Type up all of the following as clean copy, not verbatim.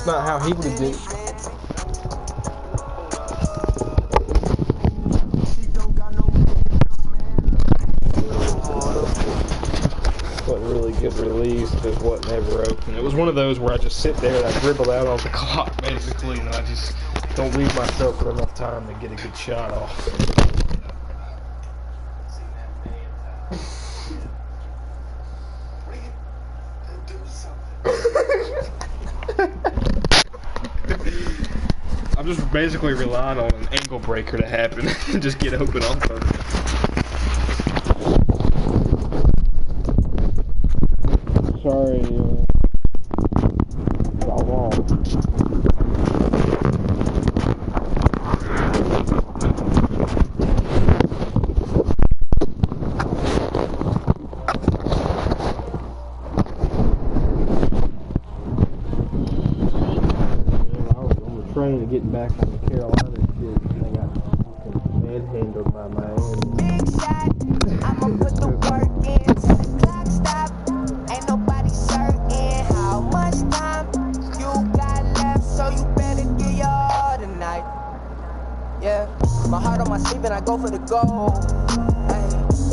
That's not how he would have did it. Wasn't really good release, just wasn't ever open. It was one of those where I just sit there and I dribble out on the clock basically, and I just don't leave myself with enough time to get a good shot off. I'm just basically relying on an ankle breaker to happen and just get open on purpose. Sorry, how long? Train to getting back on the Carolina shit, and I got manhandled by Miami. Big shot, I'ma put the work in till the clock stop. Ain't nobody certain how much time you got left, so you better give your all tonight. Yeah, my heart on my sleeve and I go for the goal. Ay,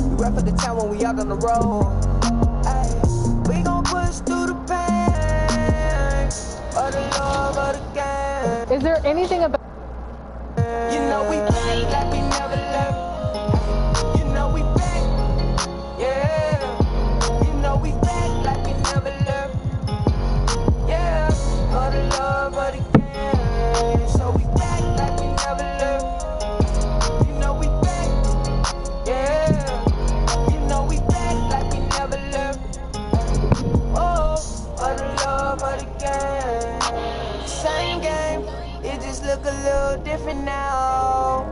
we run for the town when we out on the road. Ay, we gon' push through the pain, for the love of the game. Is there anything about You know we back like we never left. You know we back, yeah. You know we back like we never left, yeah. For the love of the game, so we back like we never left. You know we back, yeah. You know we back like we never left. Oh, for the love of the game. Same game. It just look a little different now.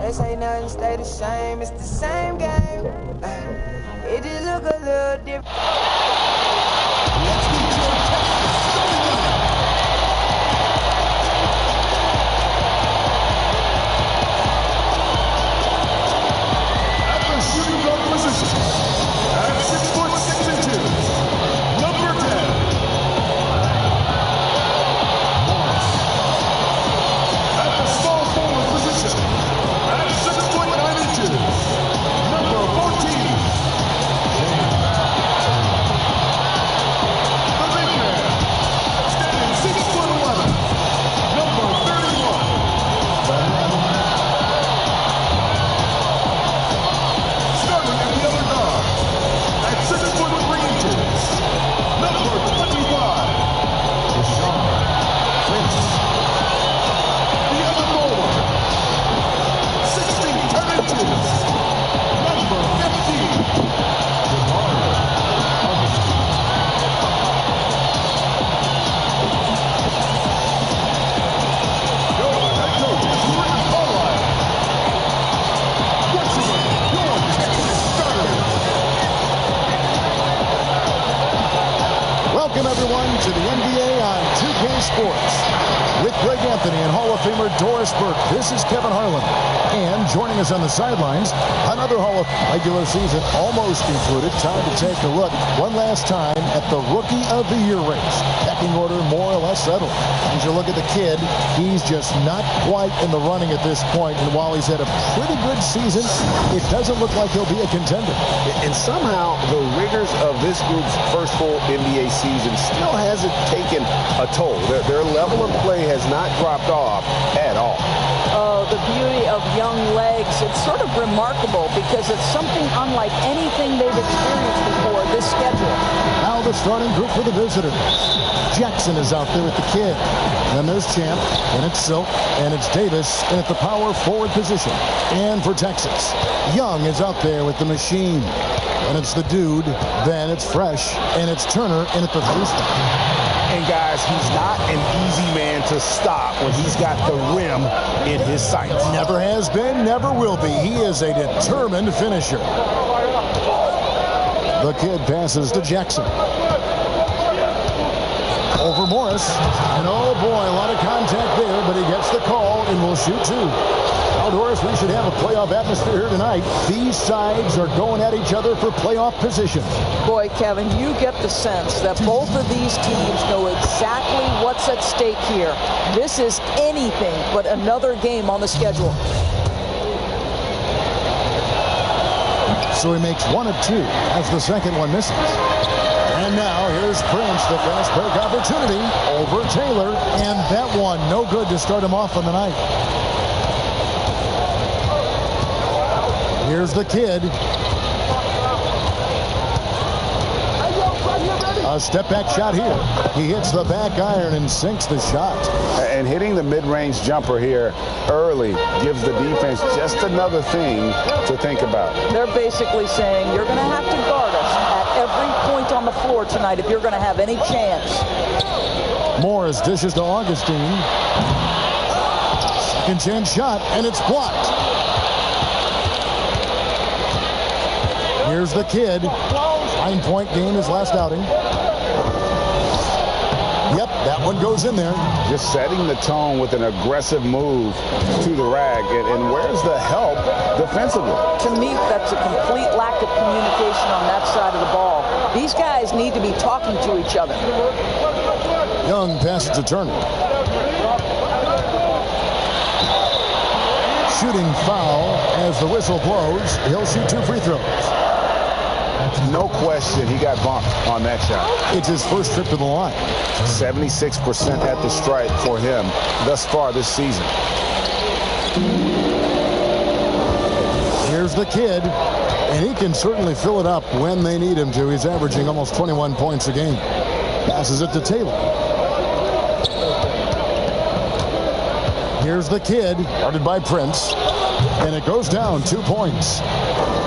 They say nothing stay the same, it's the same game. It just look a little different. At the shooting guard position, at 6'6" number 10. At the small forward position, at 6'9", number 14. The big man, standing 6'11", number 31. Starting at the other guard, at 6'3", number 25. Prince. The other forward, 16 inches, number 15. Your head coach is Rick Carlisle. Once again, your Texas starters. Welcome, everyone, to the NBA on 2K Sports. With Greg Anthony and Hall of Famer Doris Burke, this is Kevin Harlan. And joining us on the sidelines, another Hall of regular season almost concluded. Time to take a look one last time at the Rookie of the Year race. Pecking order more or less settled. As you look at the kid, he's just not quite in the running at this point. And while he's had a pretty good season, it doesn't look like he'll be a contender. And somehow the rigors of this group's first full NBA season still hasn't taken a toll. Their level of play has not dropped off at all. Oh, the beauty of young legs. It's sort of remarkable because it's something unlike anything they've experienced before, this schedule. Now the starting group for the visitors. Jackson is out there with the kid. Then there's Champ, and it's Silk, and it's Davis, and at the power forward position. And for Texas, Young is out there with the machine. And it's the dude, then it's Fresh, and it's Turner in at the 3 spot. And guys, he's not an easy man to stop when he's got the rim in his sights. Never has been, never will be. He is a determined finisher. The kid passes to Jackson. Over Morris. And oh boy, a lot of contact there, but he gets the call and will shoot 2. Now, Doris, we should have a playoff atmosphere here tonight. These sides are going at each other for playoff position. Boy, Kevin, you get the sense that both of these teams know exactly what what's at stake here. This is anything but another game on the schedule. So he makes 1 of 2 as the second one misses. And now here's Prince, the fast break opportunity over Taylor. And that one no good to start him off on the night. Here's the kid. A step back shot here. He hits the back iron and sinks the shot. And hitting the mid-range jumper here early gives the defense just another thing to think about. They're basically saying you're going to have to guard us at every point on the floor tonight if you're going to have any chance. Morris dishes to Augustine. Second chance shot, and it's blocked. Here's the kid. 9-point game his last outing. Yep, that one goes in there. Just setting the tone with an aggressive move to the rag. And where's the help defensively? To me, that's a complete lack of communication on that side of the ball. These guys need to be talking to each other. Young passes to Turner. Shooting foul as the whistle blows. He'll shoot 2 free throws. No question he got bumped on that shot. It's his first trip to the line. 76% at the stripe for him thus far this season. Here's the kid, and he can certainly fill it up when they need him to. He's averaging almost 21 points a game. Passes it to Taylor. Here's the kid, guarded by Prince, and it goes down 2 points.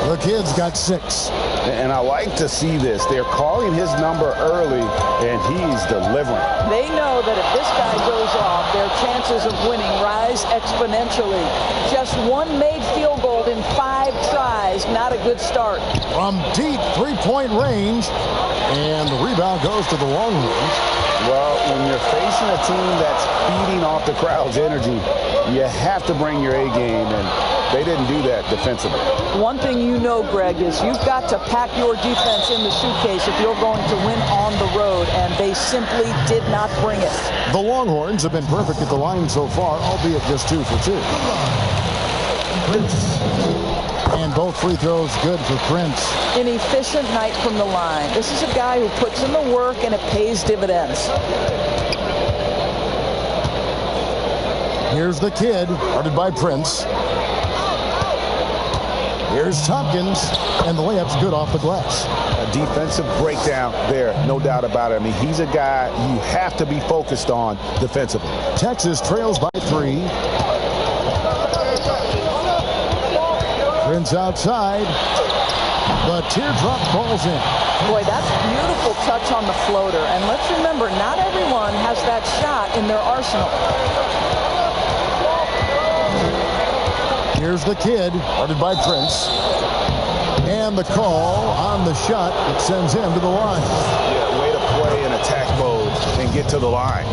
The kid's got 6. And I like to see this. They're calling his number early, and he's delivering. They know that if this guy goes off, their chances of winning rise exponentially. Just one made field goal in 5 tries. Not a good start. From deep 3-point range, and the rebound goes to the Longhorns. Well, when you're facing a team that's feeding off the crowd's energy, you have to bring your A game, and they didn't do that defensively. One thing you know, Greg, is you've got to pack your defense in the suitcase if you're going to win on the road, and they simply did not bring it. The Longhorns have been perfect at the line so far, albeit just 2 for 2. And both free throws good for Prince. An efficient night from the line. This is a guy who puts in the work, and it pays dividends. Here's the kid, guarded by Prince. Here's Tompkins, and the layup's good off the glass. A defensive breakdown there, no doubt about it. I mean, he's a guy you have to be focused on defensively. Texas trails by 3. Prince outside. The teardrop falls in. Boy, that's beautiful touch on the floater. And let's remember, not everyone has that shot in their arsenal. Here's the kid, guarded by Prince. And the call on the shot that sends him to the line. Yeah, way to play in attack mode and get to the line.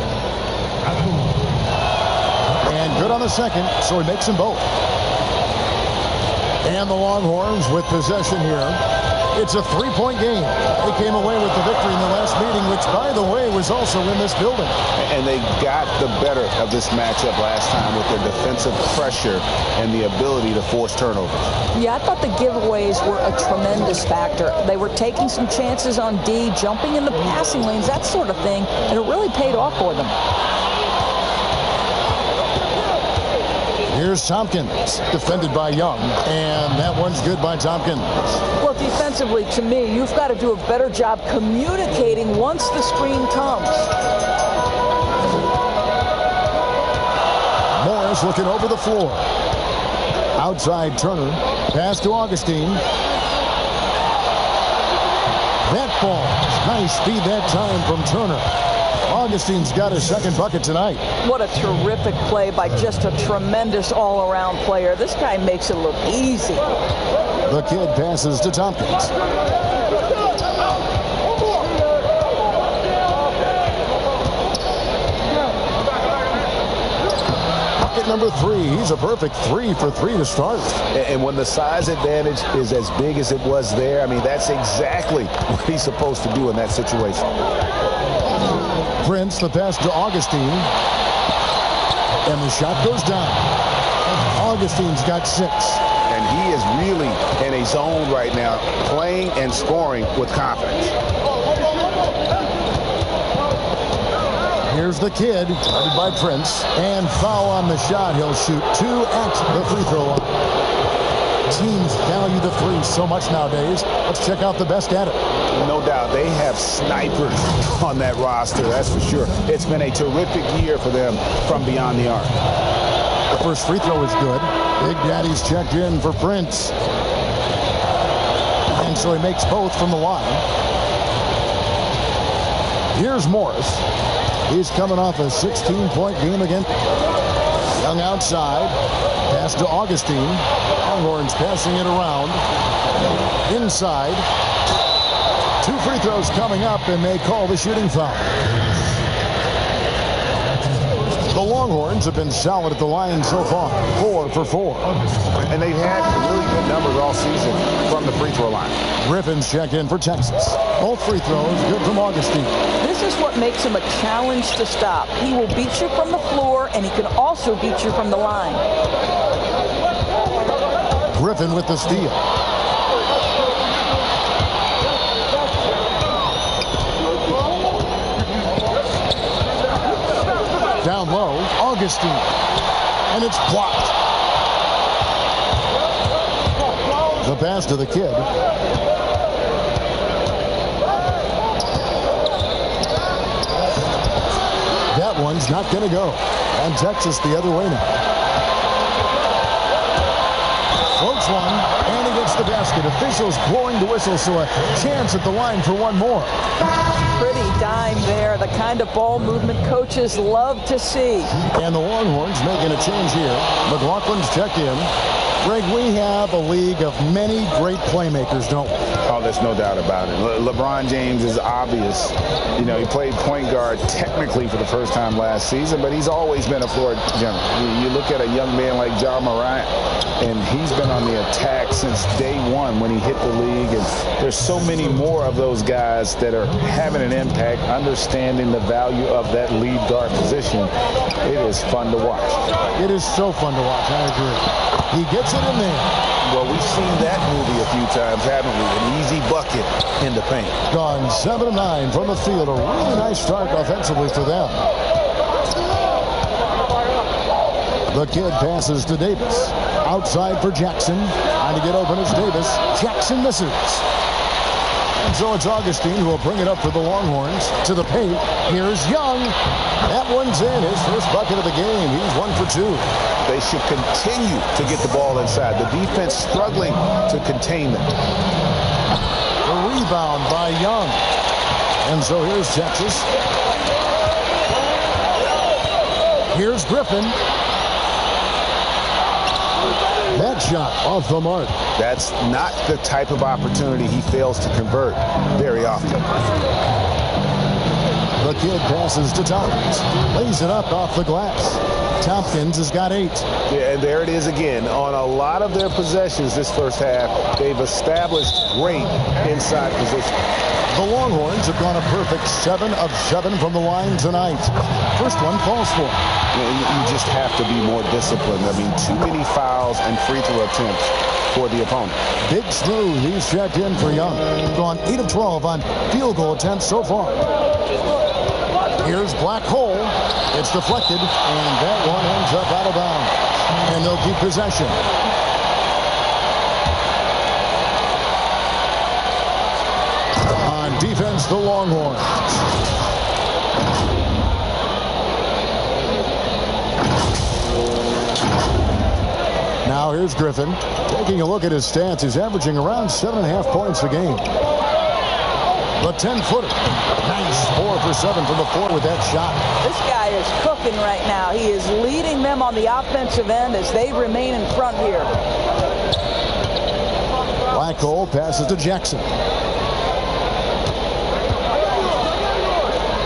And good on the second, so he makes them both. And the Longhorns with possession here. It's a 3-point game. They came away with the victory in the last meeting, which, by the way, was also in this building. And they got the better of this matchup last time with their defensive pressure and the ability to force turnovers. Yeah, I thought the giveaways were a tremendous factor. They were taking some chances on D, jumping in the passing lanes, that sort of thing, and it really paid off for them. Here's Tompkins, defended by Young, and that one's good by Tompkins. Well, defensively, to me, you've got to do a better job communicating once the screen comes. Morris looking over the floor. Outside Turner, pass to Augustine. That ball, nice speed that time from Turner. Augustine's got his second bucket tonight. What a terrific play by just a tremendous all-around player. This guy makes it look easy. The kid passes to Tompkins. Bucket number 3. He's a perfect 3 for 3 to start. And when the size advantage is as big as it was there, I mean, that's exactly what he's supposed to do in that situation. Prince, the pass to Augustine. And the shot goes down. Augustine's got 6. And he is really in a zone right now, playing and scoring with confidence. Here's the kid, guarded by Prince, and foul on the shot. He'll shoot 2 at the free throw line. Teams value the 3 so much nowadays. Let's check out the best at it. No doubt, they have snipers on that roster, that's for sure. It's been a terrific year for them from beyond the arc. The first free throw is good. Big Daddy's checked in for Prince. And so he makes both from the line. Here's Morris. He's coming off a 16-point game again. Young outside. Pass to Augustine. Longhorns passing it around. Inside. 2 free throws coming up, and they call the shooting foul. The Longhorns have been solid at the line so far. 4 for 4. And they've had really good numbers all season from the free throw line. Griffin's checked in for Texas. Both free throws good from Augustine. This is what makes him a challenge to stop. He will beat you from the floor, and he can also beat you from the line. Griffin with the steal. Down low, Augustine. And it's blocked. The pass to the kid. That one's not going to go. And Texas the other way now. Floats one, and he gets the basket. Officials blowing the whistle, so a chance at the line for one more. Pretty dime there, the kind of ball movement coaches love to see. And the Longhorns making a change here. McLaughlin's checked in. Greg, we have a league of many great playmakers, don't we? Oh, there's no doubt about it. LeBron James is obvious. You know, he played point guard technically for the first time last season, but he's always been a floor general. You look at a young man like Ja Morant, and he's been on the attack since day one when he hit the league. And there's so many more of those guys that are having an impact, understanding the value of that lead guard position. It is fun to watch. It is so fun to watch, I agree. He gets it in there. Well, we've seen that movie a few times, haven't we? An easy bucket in the paint. Gone 7 of 9 from the field. A really nice start offensively for them. The kid passes to Davis. Outside for Jackson. Trying to get open as Davis. Jackson misses. And so it's Augustine who will bring it up for the Longhorns. To the paint. Here's Young. That one's in. His first bucket of the game. He's 1 for 2. They should continue to get the ball inside. The defense struggling to contain them. The rebound by Young. And so here's Texas. Here's Griffin. That shot off the mark. That's not the type of opportunity he fails to convert very often. The kid passes to Tompkins. Lays it up off the glass. Tompkins has got 8. Yeah, and there it is again. On a lot of their possessions this first half, they've established great inside position. The Longhorns have gone a perfect 7 of 7 from the line tonight. First one falls for. You just have to be more disciplined. I mean, too many fouls and free throw attempts for the opponent. Big Smooth, he's checked in for Young. Gone 8 of 12 on field goal attempts so far. Here's Black Hole. It's deflected, and that one ends up out of bounds. And they'll keep possession. On defense, the Longhorns. Now here's Griffin. Taking a look at his stats, he's averaging around 7.5 points a game. The 10-footer. Nice 4 for 7 from the floor with that shot. This guy is cooking right now. He is leading them on the offensive end as they remain in front here. Black Hole passes to Jackson.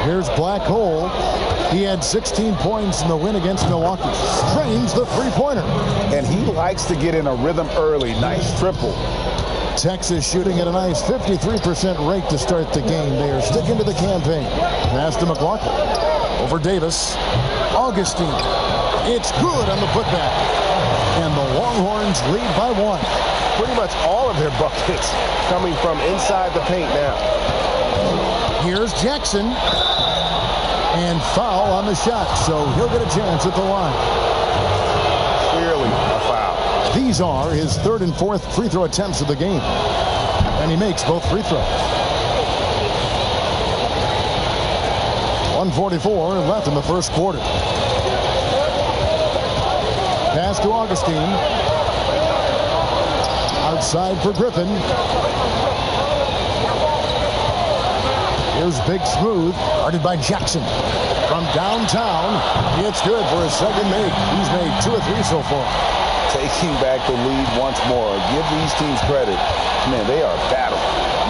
Here's Black Hole. He had 16 points in the win against Milwaukee. Strains the three-pointer. And he likes to get in a rhythm early. Nice triple. Texas shooting at a nice 53% rate to start the game. They are sticking to the campaign. Pass to McLaughlin. Over Davis. Augustine. It's good on the putback. And the Longhorns lead by 1. Pretty much all of their buckets coming from inside the paint now. Here's Jackson. And foul on the shot, so he'll get a chance at the line. Clearly a foul. These are his 3rd and 4th free throw attempts of the game. And he makes both free throws. 1:44 left in the first quarter. Pass to Augustine. Outside for Griffin. Here's Big Smooth, guarded by Jackson. From downtown, it's good for his second make. He's made 2 or 3 so far. Taking back the lead once more. Give these teams credit. Man, they are battling.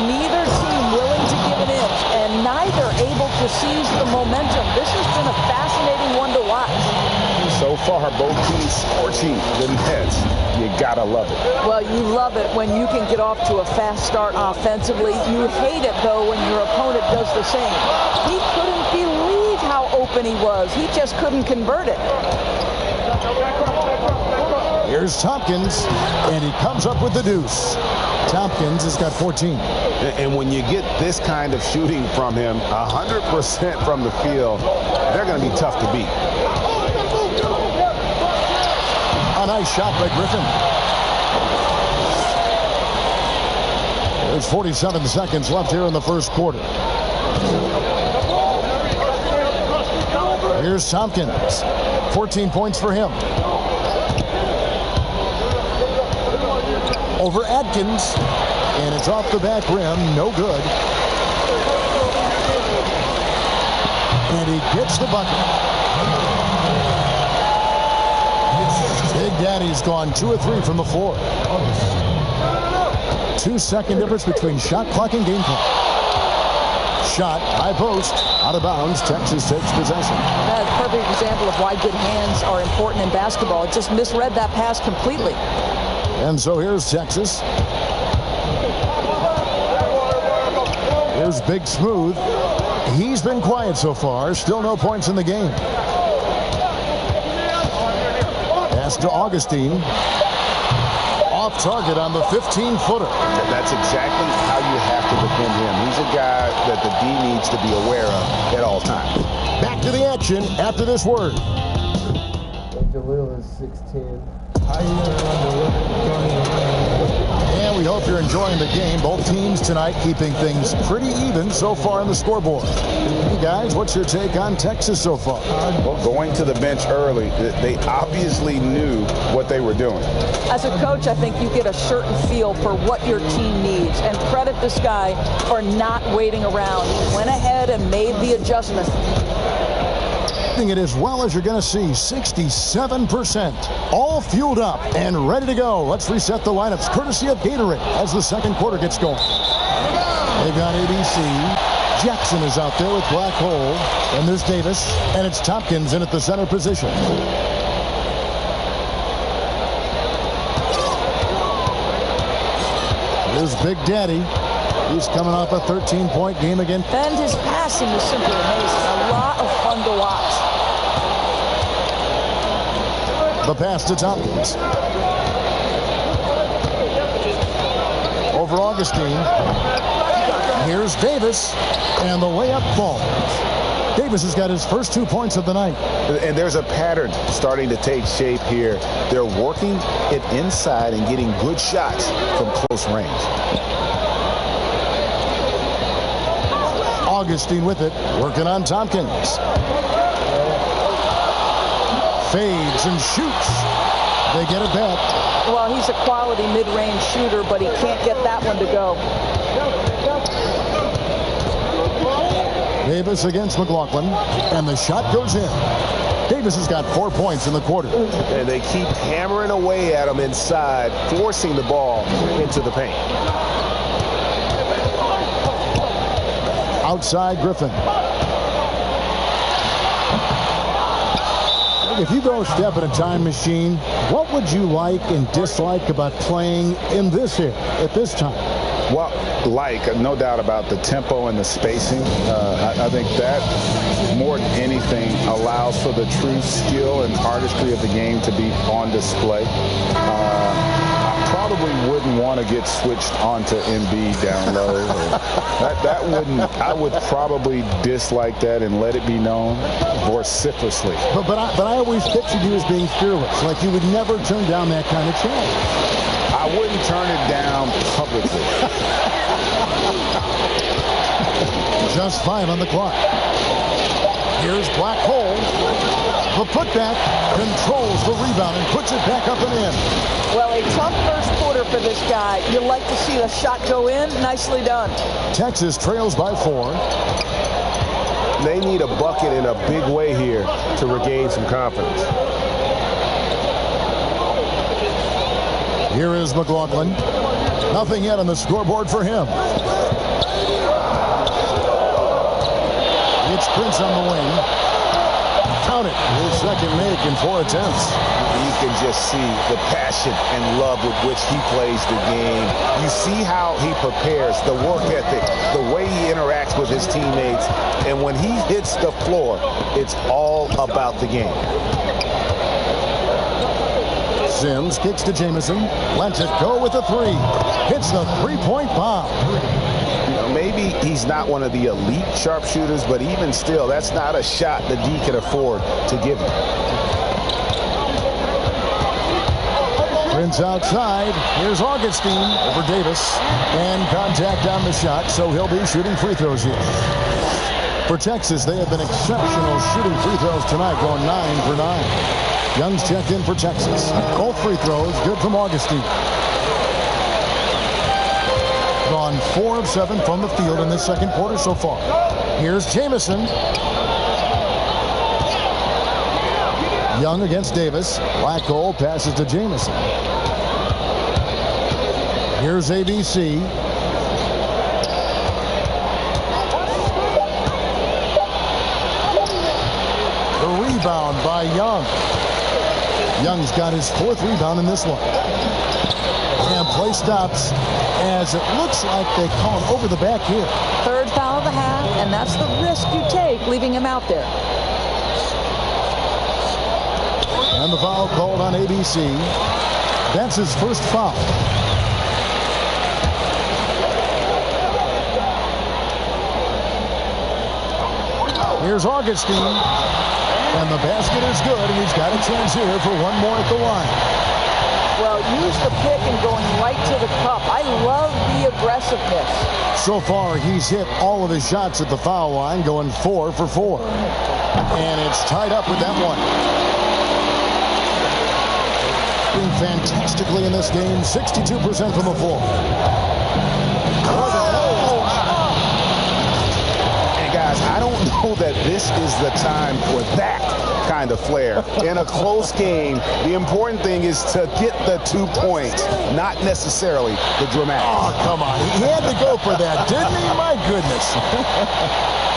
Neither team willing to give an inch, and neither able to seize the momentum. This has been a fascinating one to watch. So far, both teams scorching the nets. You gotta love it. Well, you love it when you can get off to a fast start offensively. You hate it, though, when your opponent does the same. He couldn't believe how open he was. He just couldn't convert it. Here's Tompkins, and he comes up with the deuce. Tompkins has got 14. And when you get this kind of shooting from him, 100% from the field, they're going to be tough to beat. A nice shot by Griffin. There's 47 seconds left here in the first quarter. Here's Tompkins. 14 points for him. Over Atkins. And it's off the back rim. No good. And he gets the bucket. Big Daddy's gone 2 or 3 from the floor. 2-second difference between shot clock and game clock. Shot, high post, out of bounds. Texas takes possession. That's a perfect example of why good hands are important in basketball. It just misread that pass completely. And so here's Texas. Here's Big Smooth. He's been quiet so far. Still no points in the game. Pass to Augustine. Off target on the 15-footer. That's exactly how you have to defend him. He's a guy that the D needs to be aware of at all times. Back to the action after this word. Jalil is 6'10". And we hope you're enjoying the game. Both teams tonight keeping things pretty even so far on the scoreboard. Hey guys, what's your take on Texas so far? Well, going to the bench early, they obviously knew what they were doing. As a coach, I think you get a certain feel for what your team needs. And credit this guy for not waiting around. He went ahead and made the adjustment. It as well as you're going to see. 67%. All fueled up and ready to go. Let's reset the lineups courtesy of Gatorade as the second quarter gets going. They've got ABC. Jackson is out there with Black Hole. And there's Davis. And it's Tompkins in at the center position. Here's Big Daddy. He's coming off a 13-point game again. And his passing is simply amazing. A lot of fun to watch. The pass to Tompkins. Over Augustine. Here's Davis. And the layup falls. Davis has got his first 2 points of the night. And there's a pattern starting to take shape here. They're working it inside and getting good shots from close range. Augustine with it, working on Tompkins. Fades and shoots. They get it back. Well, he's a quality mid-range shooter, but he can't get that one to go. Davis against McLaughlin, and the shot goes in. Davis has got 4 points in the quarter. And they keep hammering away at him inside, forcing the ball into the paint. Outside Griffin. If you go step in a time machine, What would you like and dislike about playing in this area at this time? Well, no doubt about the tempo and the spacing. I think that, more than anything, allows for the true skill and artistry of the game to be on display. I probably wouldn't want to get switched onto MB down low. That wouldn't. I would probably dislike that and let it be known vociferously. But I always pictured you as being fearless, like you would never turn down that kind of challenge. I wouldn't turn it down publicly. Just 5 on the clock. Here's Black Hole. The putback controls the rebound and puts it back up and in. Well, a tough first quarter for this guy. You'd like to see the shot go in. Nicely done. Texas trails by 4. They need a bucket in a big way here to regain some confidence. Here is McLaughlin. Nothing yet on the scoreboard for him. It's Prince on the wing. Count it. His second make in 4 attempts. You can just see the passion and love with which he plays the game. You see how he prepares, the work ethic, the way he interacts with his teammates. And when he hits the floor, it's all about the game. Sims kicks to Jamison. Lets it go with a 3. Hits the 3-point bomb. Maybe he's not one of the elite sharpshooters, but even still, that's not a shot that D can afford to give him. Prince outside. Here's Augustine over Davis. And contact on the shot, so he'll be shooting free throws here. For Texas, they have been exceptional shooting free throws tonight, going 9 for 9. Young's checked in for Texas. Both free throws good from Augustine. Gone 4 of 7 from the field in this second quarter so far. Here's Jamison. Young against Davis. Black goal passes to Jamison. Here's ABC. The rebound by Young. Young's got his 4th rebound in this one. And play stops as it looks like they call him over the back here. 3rd foul of the half, and that's the risk you take, leaving him out there. And the foul called on ABC. That's his 1st foul. Here's Augustine. And the basket is good, and he's got a chance here for one more at the line. Well, use the pick and going right to the cup. I love the aggressiveness. So far, he's hit all of his shots at the foul line, going 4 for 4. And it's tied up with that one. Doing fantastically in this game, 62% from the floor. I don't know that this is the time for that kind of flair. In a close game, the important thing is to get the 2 points, not necessarily the dramatic. Oh, come on. He had to go for that, didn't he? My goodness.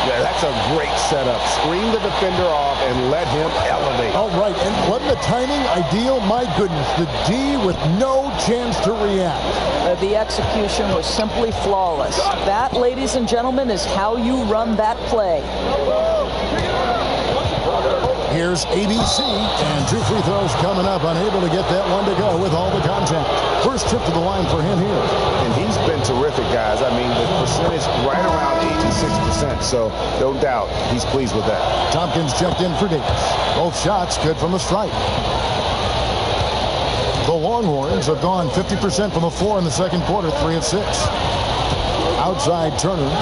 Yeah, that's a great setup. Screen the defender off and let him elevate. All right, and wasn't the timing ideal? My goodness, the D with no chance to react. The execution was simply flawless. That, ladies and gentlemen, is how you run that play. Here's ABC, and 2 free throws coming up. Unable to get that one to go with all the contact. First trip to the line for him here. And he's been terrific, guys. I mean, the percentage right around 86%, so no doubt he's pleased with that. Tompkins checked in for Davis. Both shots good from the stripe. The Longhorns have gone 50% from the floor in the second quarter, 3 of 6. Outside Turner.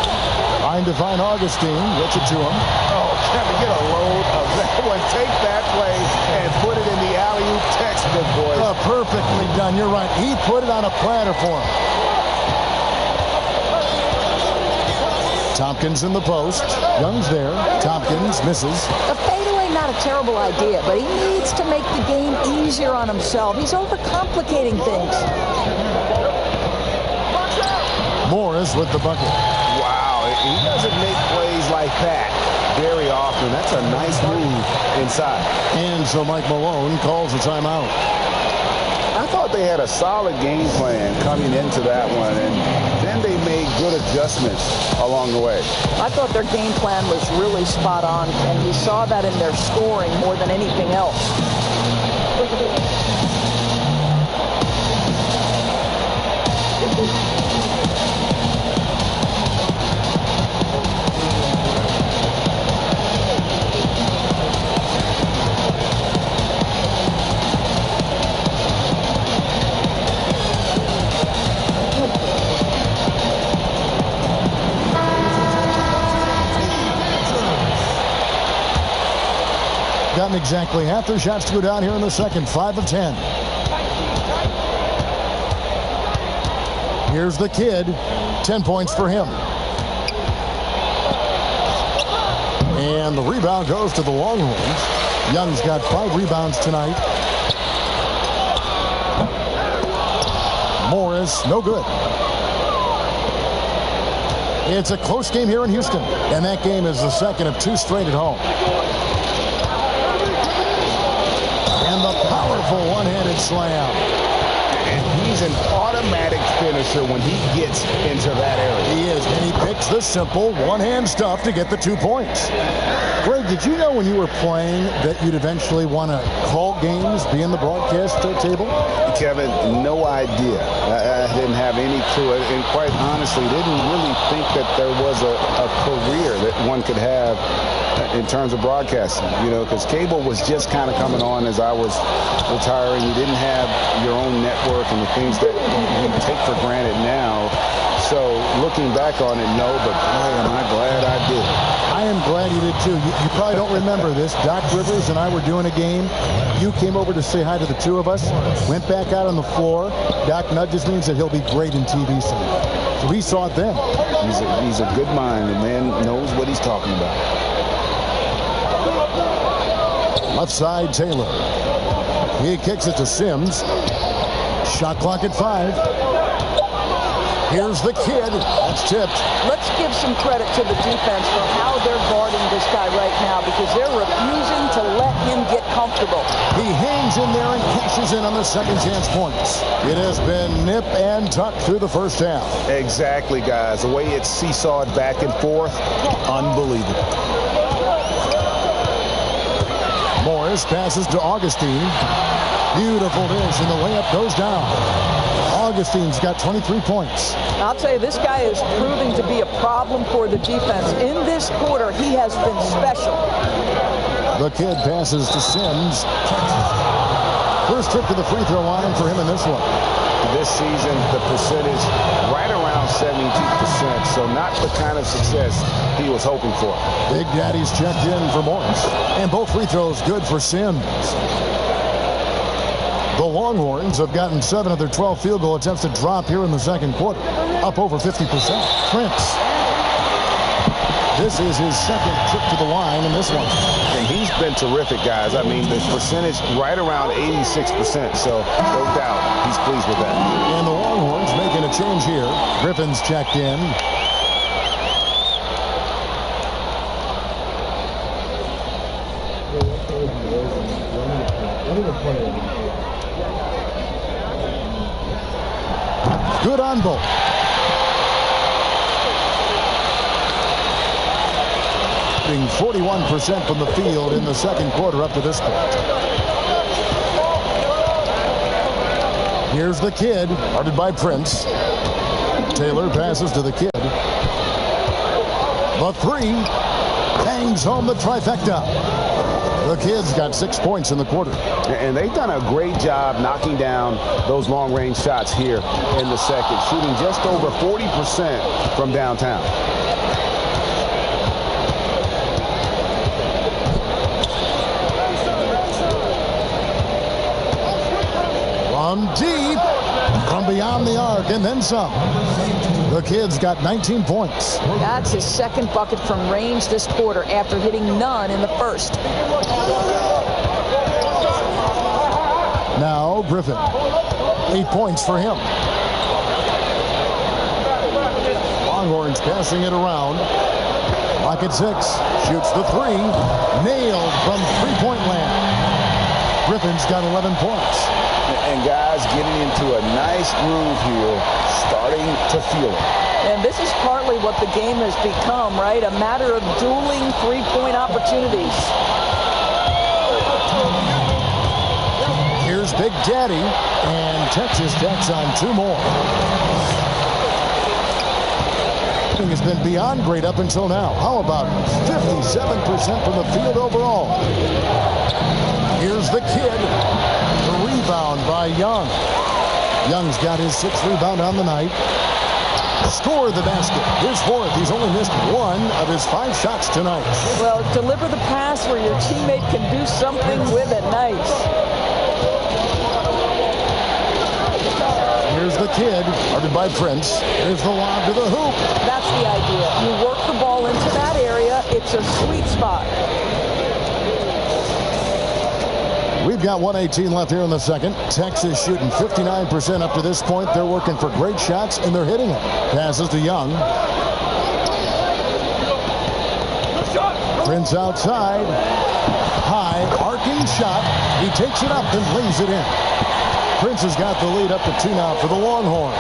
Trying to find Augustine. Gets it to him. Oh, can we get a load of that one? Take that play and put it in the alley-oop textbook, boys. Perfectly done. You're right. He put it on a platter for him. Tompkins in the post. Young's there. Tompkins misses. A fadeaway, not a terrible idea, but he needs to make the game easier on himself. He's overcomplicating things. Morris with the bucket. Wow, he doesn't make plays like like that very often. That's a nice move inside. And so Mike Malone calls a timeout. I thought they had a solid game plan coming into that one, and then they made good adjustments along the way. I thought their game plan was really spot on, and you saw that in their scoring more than anything else. Gotten exactly half their shots to go down here in the second. 5 of 10. Here's the kid. 10 points for him. And the rebound goes to the Longhorns. Young's got 5 rebounds tonight. Morris, no good. It's a close game here in Houston, and that game is the second of 2 straight at home. And the powerful one-handed slam. And he's an automatic finisher when he gets into that area. He is, and he picks the simple one-hand stuff to get the 2 points. Greg, did you know when you were playing that you'd eventually want to call games, be in the broadcast table? Kevin, no idea. I didn't have any clue, and quite honestly, didn't really think that there was a career that one could have in terms of broadcasting, you know, because cable was just kind of coming on as I was retiring. You didn't have your own network and the things that you take for granted now. So looking back on it, no, but boy, am I glad I did. I am glad you did too. You probably don't remember this. Doc Rivers and I were doing a game. You came over to say hi to the 2 of us, went back out on the floor. Doc nudges me and said he'll be great in TV someday. So we saw it then. He's a good mind. The man knows what he's talking about. Left side, Taylor. He kicks it to Sims. Shot clock at 5. Here's the kid. That's tipped. Let's give some credit to the defense for how they're guarding this guy right now, because they're refusing to let him get comfortable. He hangs in there and cashes in on the second chance points. It has been nip and tuck through the first half. Exactly, guys. The way it's seesawed back and forth, unbelievable. Morris passes to Augustine. Beautiful dish, and the layup goes down. Augustine's got 23 points. I'll tell you, this guy is proving to be a problem for the defense. In this quarter, he has been special. The kid passes to Sims. First trip to the free throw line for him in this one. This season, the percentage right around 72%, so not the kind of success he was hoping for. Big Daddy's checked in for Morris. And both free throws good for Sims. The Longhorns have gotten 7 of their 12 field goal attempts to drop here in the second quarter, up over 50%. Prince. This is his second trip to the line in this one. And he's been terrific, guys. I mean, the percentage right around 86%, so no doubt he's pleased with that. And the Longhorns making a change here. Griffin's checked in. Good on both. Shooting 41% from the field in the second quarter up to this point. Here's the kid, guarded by Prince. Taylor passes to the kid. The 3 hangs home the trifecta. The kid's got 6 points in the quarter. And they've done a great job knocking down those long-range shots here in the second, shooting just over 40% from downtown. From deep, from beyond the arc, and then some. The kid's got 19 points. That's his second bucket from range this quarter after hitting none in the first. Now Griffin. 8 points for him. Longhorns passing it around. Clock at 6. Shoots the three. Nailed from three-point land. Griffin's got 11 points. And guys getting into a nice groove here, starting to feel it. And this is partly what the game has become, right? A matter of dueling three-point opportunities. Here's Big Daddy, and Texas tacks on 2 more. Has been beyond great up until now. How about 57% from the field overall? Here's the kid. The rebound by Young. Young's got his 6th rebound on the night. Score the basket. His 4th. He's only missed 1 of his 5 shots tonight. Well, deliver the pass where your teammate can do something with it. Nice. Here's the kid, guarded by Prince. Here's the lob to the hoop. That's the idea. You work the ball into that area. It's a sweet spot. We've got 1:18 left here in the second. Texas shooting 59% up to this point. They're working for great shots, and they're hitting them. Passes to Young. Prince outside. High, arcing shot. He takes it up and lays it in. Prince has got the lead up to 2 now for the Longhorns.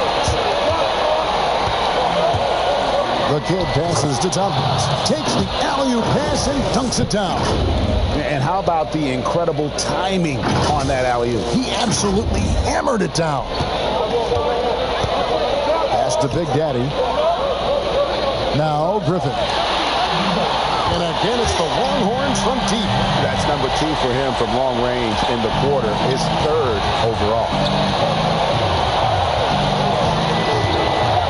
The kid passes to Tompkins. Takes the alley-oop pass and dunks it down. And how about the incredible timing on that alley-oop? He absolutely hammered it down. Pass to Big Daddy. Now Griffin. And again, it's the Longhorns from deep. That's number 2 for him from long range in the quarter. His 3rd overall.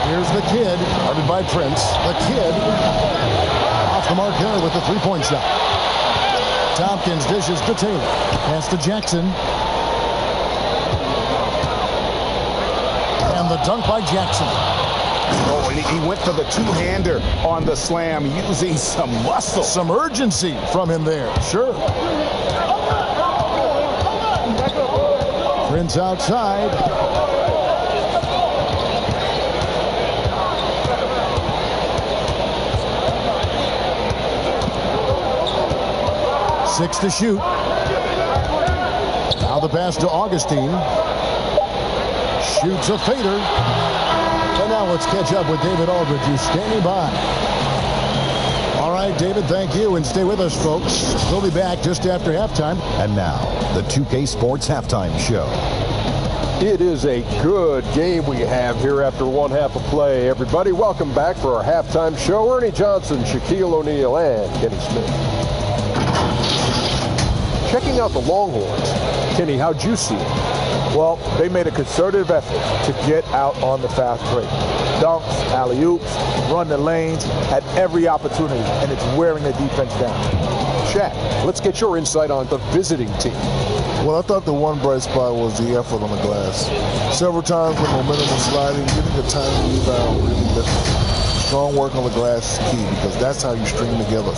Here's the kid, guarded by Prince. The kid off the mark there with the 3-point shot. Tompkins dishes to Taylor. Pass to Jackson. And the dunk by Jackson. Oh, and he went for the two-hander on the slam, using some muscle. Some urgency from him there. Sure. Prince outside. Six to shoot. Now the pass to Augustine. Shoots a fader. And now let's catch up with David Aldridge, who's standing by. All right, David, thank you, and stay with us, folks. We'll be back just after halftime. And now, the 2K Sports Halftime Show. It is a good game we have here after 1 half of play. Everybody, welcome back for our halftime show. Ernie Johnson, Shaquille O'Neal, and Kenny Smith. Checking out the Longhorns. Kenny, how'd you see it? Well, they made a concerted effort to get out on the fast break. Dunks, alley-oops, run the lanes, had every opportunity, and it's wearing the defense down. Shaq, let's get your insight on the visiting team. Well, I thought the one bright spot was the effort on the glass. Several times when momentum was sliding, getting a tiny rebound really different. Strong work on the glass is key because that's how you string together